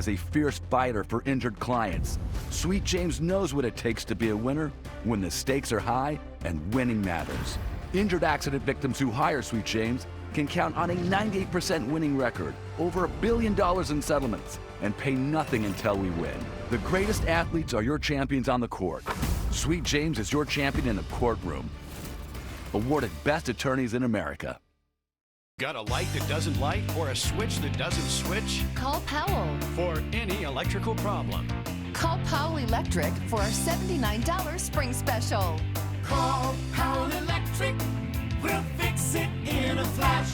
As a fierce fighter for injured clients, Sweet James knows what it takes to be a winner when the stakes are high and winning matters. Injured accident victims who hire Sweet James can count on a 98% winning record, over $1 billion in settlements, and pay nothing until we win. The greatest athletes are your champions on the court. Sweet James is your champion in the courtroom. Awarded Best Attorneys in America. Got a light that doesn't light or a switch that doesn't switch? Call Powell For any electrical problem. Call Powell Electric for our $79 spring special. Call Powell Electric. We'll fix it in a flash.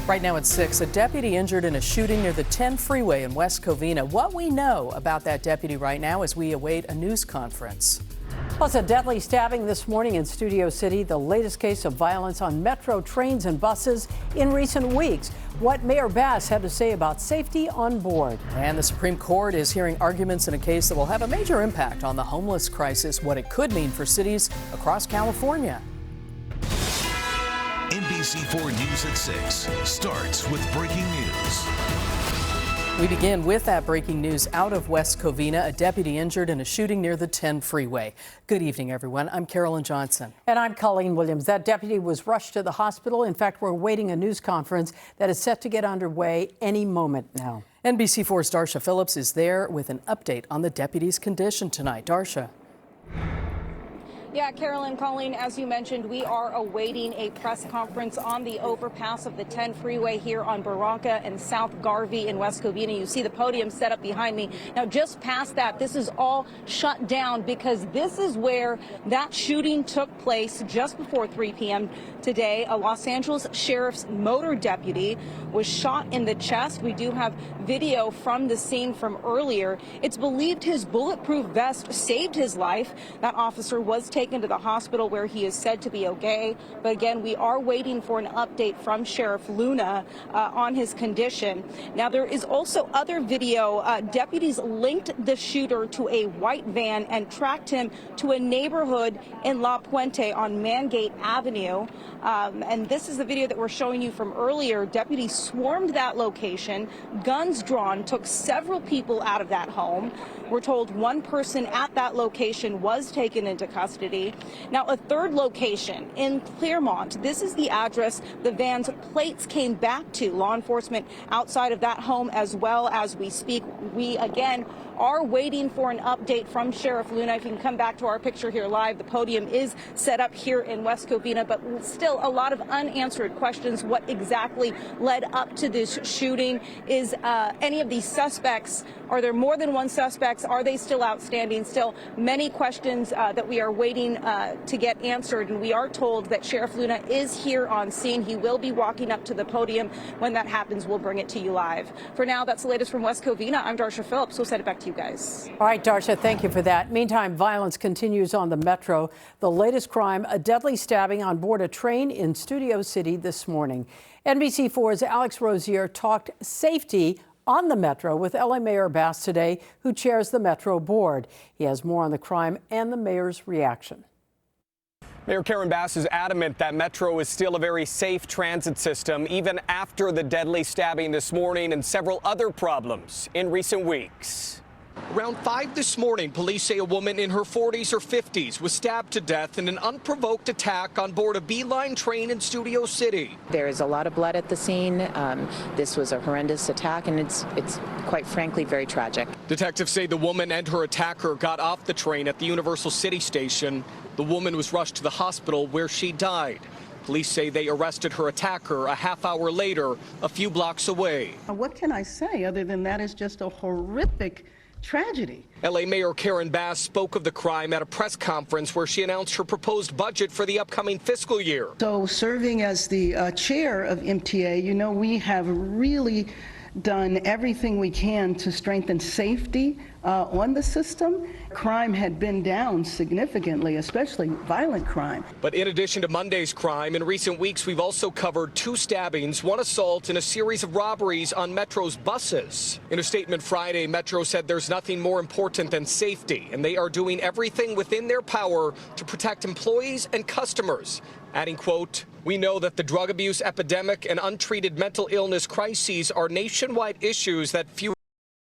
Right now at 6, a deputy injured in a shooting near the 10 freeway in West Covina. What we know about that deputy right now as we await a news conference. Plus, a deadly stabbing this morning in Studio City, the latest case of violence on metro trains and buses in recent weeks. What Mayor Bass had to say about safety on board. And the Supreme Court is hearing arguments in a case that will have a major impact on the homeless crisis, what it could mean for cities across California. NBC4 News at 6 starts with breaking news. We begin with that breaking news out of West Covina, a deputy injured in a shooting near the 10 freeway. Good evening, everyone. I'm Carolyn Johnson. And I'm Colleen Williams. That deputy was rushed to the hospital. In fact, we're awaiting a news conference that is set to get underway any moment now. NBC4's Darsha Phillips is there with an update on the deputy's condition tonight. Darsha. Yeah, Carolyn, Colleen, as you mentioned, we are awaiting a press conference on the overpass of the 10 freeway here on Barranca and South Garvey in West Covina. You see the podium set up behind me. Now, just past that, this is all shut down because this is where that shooting took place just before 3 p.m. today. A Los Angeles Sheriff's motor deputy was shot in the chest. We do have video from the scene from earlier. It's believed his bulletproof vest saved his life. That officer was taken to the hospital where he is said to be okay. But again, we are waiting for an update from Sheriff Luna on his condition. Now, there is also other video. Deputies linked the shooter to a white van and tracked him to a neighborhood in La Puente on Mangate Avenue. And this is the video that we're showing you from earlier. Deputies swarmed that location, guns drawn, took several people out of that home. We're told one person at that location was taken into custody. Now, a third location in Claremont. This is the address the van's plates came back to. Law enforcement outside of that home as well as we speak. We, again, are waiting for an update from Sheriff Luna. If you can come back to our picture here live, the podium is set up here in West Covina, but still a lot of unanswered questions. What exactly led up to this shooting? Is any of these suspects, are there more than one suspects? Are they still outstanding? Still many questions that we are waiting to get answered. And we are told that Sheriff Luna is here on scene. He will be walking up to the podium. When that happens, we'll bring it to you live. For now, that's the latest from West Covina. I'm Darsha Phillips. We'll send it back to you guys. All right, Darsha, thank you for that. Meantime, violence continues on the metro. The latest crime, a deadly stabbing on board a train in Studio City this morning. NBC4's Alex Rosier talked safety on the metro with LA Mayor Bass today, who chairs the Metro Board. He has more on the crime and the mayor's reaction. Mayor Karen Bass is adamant that Metro is still a very safe transit system, even after the deadly stabbing this morning and several other problems in recent weeks. Around 5 this morning, police say a woman in her 40s or 50s was stabbed to death in an unprovoked attack on board a B-Line train in Studio City. There is a lot of blood at the scene. This was a horrendous attack, and it's quite frankly very tragic. Detectives say the woman and her attacker got off the train at the Universal City Station. The woman was rushed to the hospital where she died. Police say they arrested her attacker a half hour later, a few blocks away. What can I say other than that is just a horrific tragedy. LA Mayor Karen Bass spoke of the crime at a press conference where she announced her proposed budget for the upcoming fiscal year. So serving as the chair of MTA, you know, we have really done everything we can to strengthen safety on the system. Crime had been down significantly, especially violent crime. But in addition to Monday's crime, in recent weeks we've also covered 2 stabbings, 1 assault, and a series of robberies on Metro's buses. In a statement Friday, Metro said there's nothing more important than safety, and they are doing everything within their power to protect employees and customers. adding, quote, "We know that the drug abuse epidemic and untreated mental illness crises are nationwide issues that few